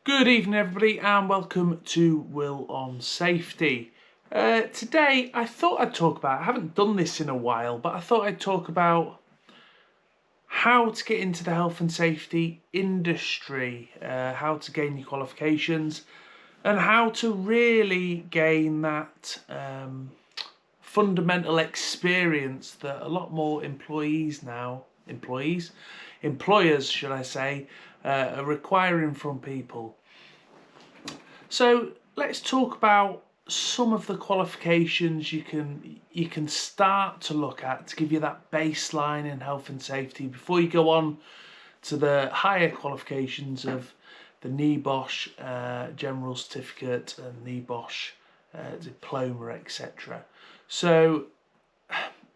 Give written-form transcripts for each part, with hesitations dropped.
Good evening everybody and welcome to Will on Safety. Today I thought I'd talk about, I haven't done this in a while, but I thought I'd talk about how to get into the health and safety industry, how to gain your qualifications and how to really gain that fundamental experience that a lot more employers should I say, are requiring from people. So let's talk about some of the qualifications you can start to look at to give you that baseline in health and safety before you go on to the higher qualifications of the NEBOSH General Certificate and NEBOSH Diploma, etc. So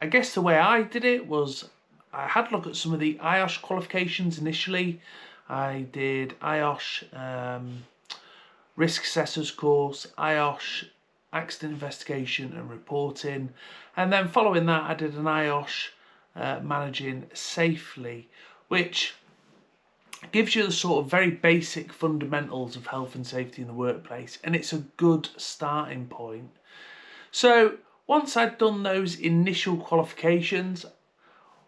I guess the way I did it was I had a look at some of the IOSH qualifications initially. I did IOSH Risk Assessors course, IOSH Accident Investigation and Reporting, and then following that I did an IOSH Managing Safely, which gives you the sort of very basic fundamentals of health and safety in the workplace, and it's a good starting point. So once I'd done those initial qualifications,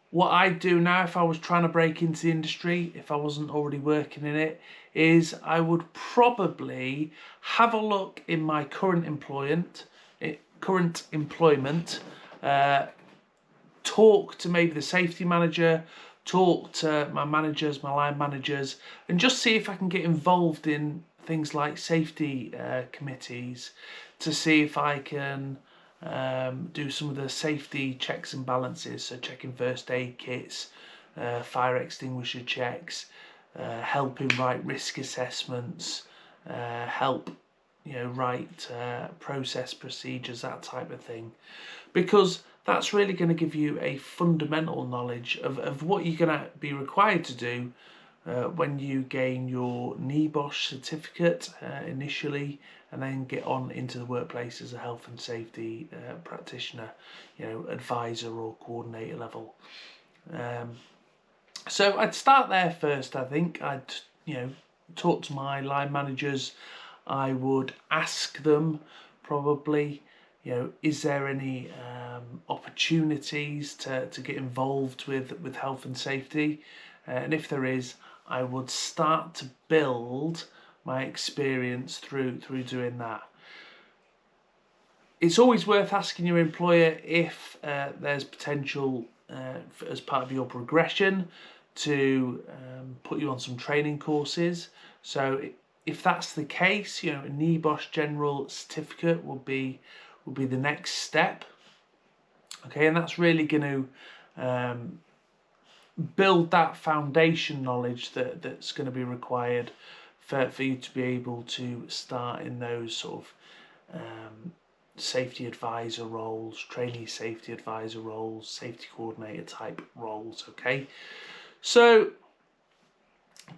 what I'd do now if I was trying to break into the industry, if I wasn't already working in it, is I would probably have a look in my current employment, talk to maybe the safety manager, talk to my managers, my line managers, and just see if I can get involved in things like safety committees to see if I can do some of the safety checks and balances, so checking first aid kits, fire extinguisher checks, helping write risk assessments, help write process procedures, that type of thing, because that's really going to give you a fundamental knowledge of what you're going to be required to do when you gain your NEBOSH certificate initially, and then get on into the workplace as a health and safety practitioner, advisor or coordinator level. So I'd start there first. I think I'd talk to my line managers. I would ask them probably, is there any opportunities to get involved with health and safety, and if there is, I would start to build my experience through doing that. It's always worth asking your employer if there's potential as part of your progression to put you on some training courses. So if that's the case, a NEBOSH General Certificate will be the next step. Okay, and that's really going to build that foundation knowledge that's going to be required for you to be able to start in those sort of safety advisor roles, trainee safety advisor roles, safety coordinator type roles. Okay, so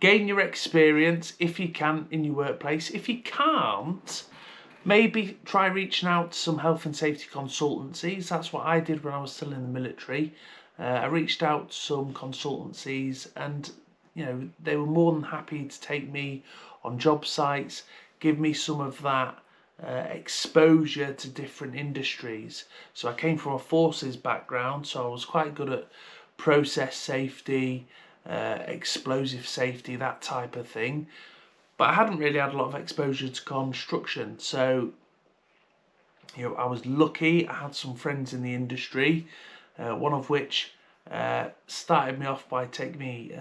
gain your experience if you can in your workplace. If you can't, maybe try reaching out to some health and safety consultancies. That's what I did when I was still in the military. I reached out to some consultancies, and they were more than happy to take me on job sites, give me some of that exposure to different industries. So I came from a forces background, so I was quite good at process safety, explosive safety, that type of thing. But I hadn't really had a lot of exposure to construction. So I was lucky. I had some friends in the industry, one of which started me off by taking me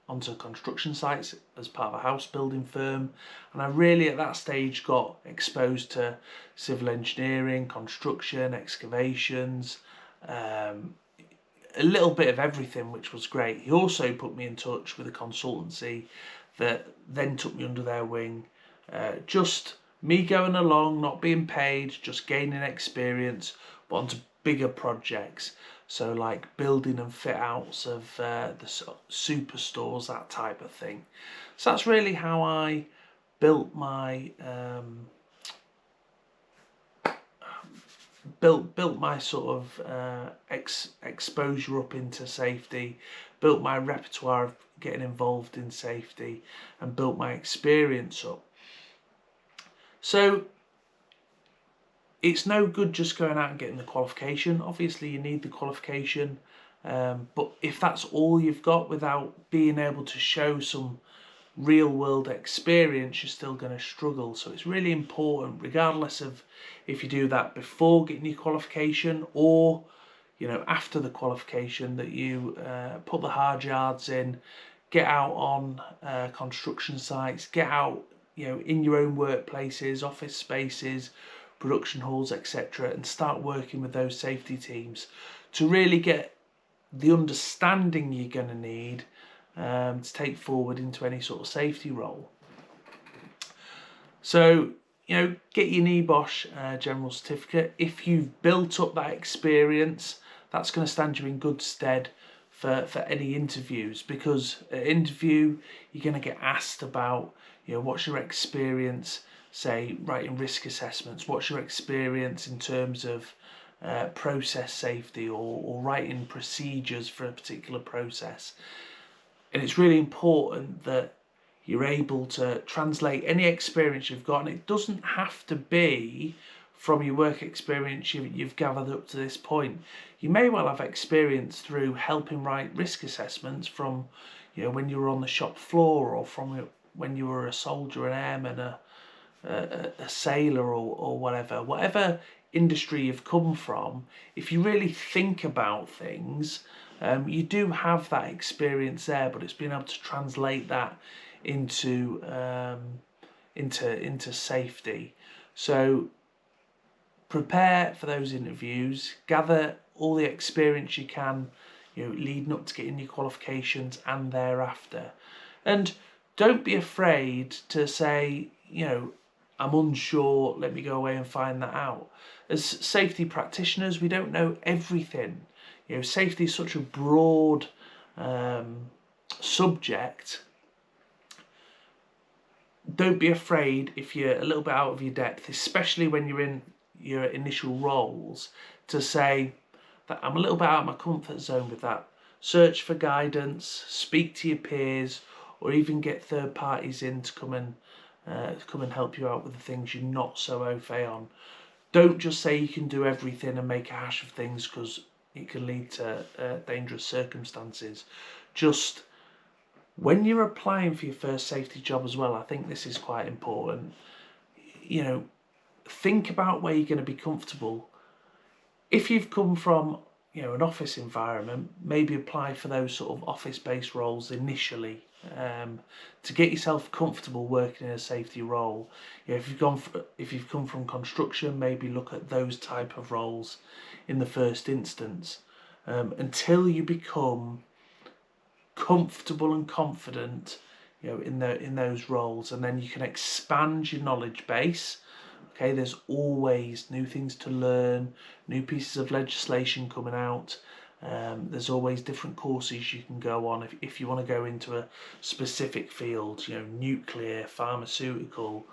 onto construction sites as part of a house building firm, and I really at that stage got exposed to civil engineering, construction, excavations, a little bit of everything, which was great. He also put me in touch with a consultancy that then took me under their wing, just me going along, not being paid, just gaining experience, but onto bigger projects. So like building and fit outs of the superstores, that type of thing. So that's really how I built my built my sort of exposure up into safety, built my repertoire of getting involved in safety and built my experience up. So it's no good just going out and getting the qualification. Obviously you need the qualification, but if that's all you've got without being able to show some real world experience, you're still going to struggle. So it's really important, regardless of if you do that before getting your qualification or after the qualification, that you put the hard yards in, get out on construction sites, get out in your own workplaces, office spaces, production halls, etc., and start working with those safety teams to really get the understanding you're going to need to take forward into any sort of safety role. So, get your NEBOSH General Certificate. If you've built up that experience, that's going to stand you in good stead for any interviews, because at interview you're going to get asked about, what's your experience, say, writing risk assessments, what's your experience in terms of process safety or writing procedures for a particular process. And it's really important that you're able to translate any experience you've got, and it doesn't have to be from your work experience you've gathered up to this point. You may well have experience through helping write risk assessments from when you were on the shop floor, or from when you were a soldier, an airman, a sailor, or whatever industry you've come from. If you really think about things, you do have that experience there, but it's being able to translate that into safety. So prepare for those interviews, gather all the experience you can, leading up to getting your qualifications and thereafter. And don't be afraid to say, I'm unsure, let me go away and find that out. As safety practitioners, we don't know everything. Safety is such a broad subject. Don't be afraid if you're a little bit out of your depth, especially when you're in your initial roles, to say that I'm a little bit out of my comfort zone with that. Search for guidance, speak to your peers, or even get third parties in to come and help you out with the things you're not so au fait on. Don't just say you can do everything and make a hash of things, because it can lead to dangerous circumstances. Just when you're applying for your first safety job as well, I think this is quite important. Think about where you're going to be comfortable. If you've come from an office environment, maybe apply for those sort of office-based roles initially, to get yourself comfortable working in a safety role. If you've come from construction, maybe look at those type of roles in the first instance, until you become comfortable and confident in those roles, and then you can expand your knowledge base. Okay, there's always new things to learn, new pieces of legislation coming out. There's always different courses you can go on if you want to go into a specific field, nuclear, pharmaceutical,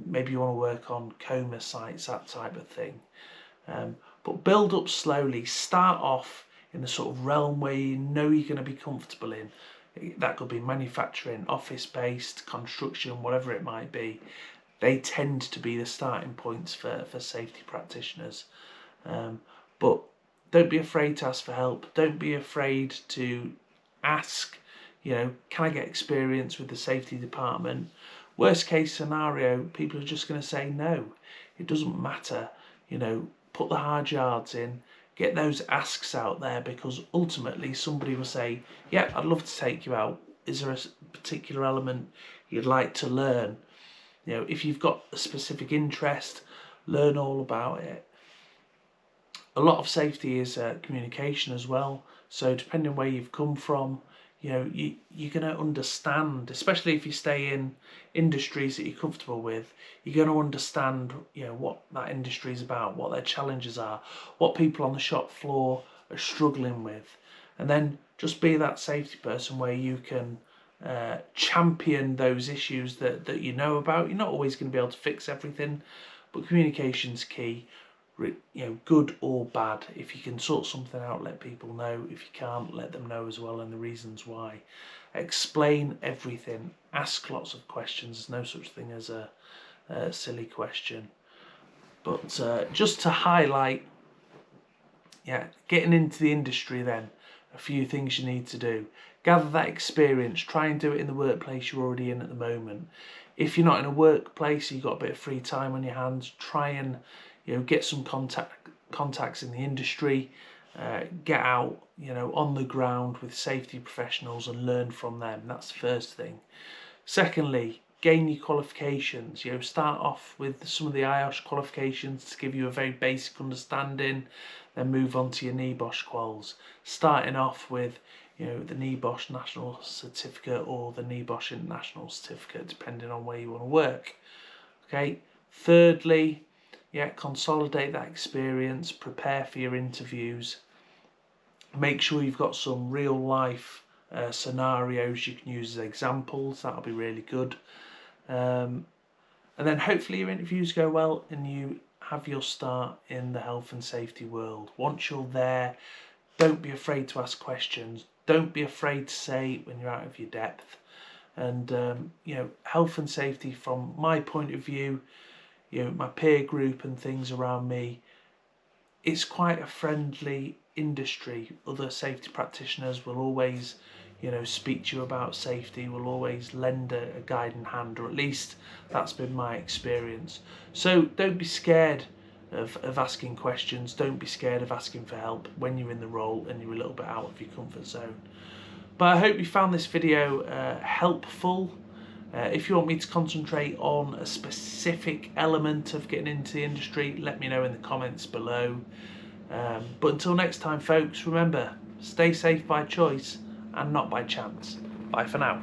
maybe you want to work on coma sites, that type of thing. But build up slowly. Start off in the sort of realm where you're going to be comfortable in. That could be manufacturing, office-based, construction, whatever it might be. They tend to be the starting points for safety practitioners. But don't be afraid to ask for help. Don't be afraid to ask, can I get experience with the safety department? Worst case scenario, people are just going to say no. It doesn't matter. Put the hard yards in, get those asks out there, because ultimately somebody will say, yeah, I'd love to take you out. Is there a particular element you'd like to learn? If you've got a specific interest, learn all about it. A lot of safety is communication as well. So depending where you've come from, you're going to understand, especially if you stay in industries that you're comfortable with, you're going to understand, what that industry is about, what their challenges are, what people on the shop floor are struggling with. And then just be that safety person where you can champion those issues that you know about. You're not always going to be able to fix everything, but communication's key. good or bad. If you can sort something out, let people know. If you can't, let them know as well, and the reasons why. Explain everything. Ask lots of questions. There's no such thing as a silly question. But just to highlight, getting into the industry then, a few things you need to do. Gather that experience. Try and do it in the workplace you're already in at the moment. If you're not in a workplace, you've got a bit of free time on your hands, try and get some contacts in the industry. Get out, on the ground with safety professionals and learn from them. That's the first thing. Secondly, gain your qualifications. Start off with some of the IOSH qualifications to give you a very basic understanding, then move on to your NEBOSH quals. Starting off with the NEBOSH National Certificate or the NEBOSH International Certificate, depending on where you want to work. Okay. Thirdly, consolidate that experience, prepare for your interviews. Make sure you've got some real life scenarios you can use as examples. That'll be really good. And then hopefully your interviews go well and you have your start in the health and safety world. Once you're there, don't be afraid to ask questions. Don't be afraid to say when you're out of your depth. And health and safety, from my point of view, my peer group and things around me, it's quite a friendly industry. Other safety practitioners will always speak to you about safety, will always lend a guiding hand, or at least that's been my experience. So don't be scared of asking questions. Don't be scared of asking for help when you're in the role and you're a little bit out of your comfort zone. But I hope you found this video helpful. If you want me to concentrate on a specific element of getting into the industry, let me know in the comments below. But until next time, folks, remember, stay safe by choice and not by chance. Bye for now.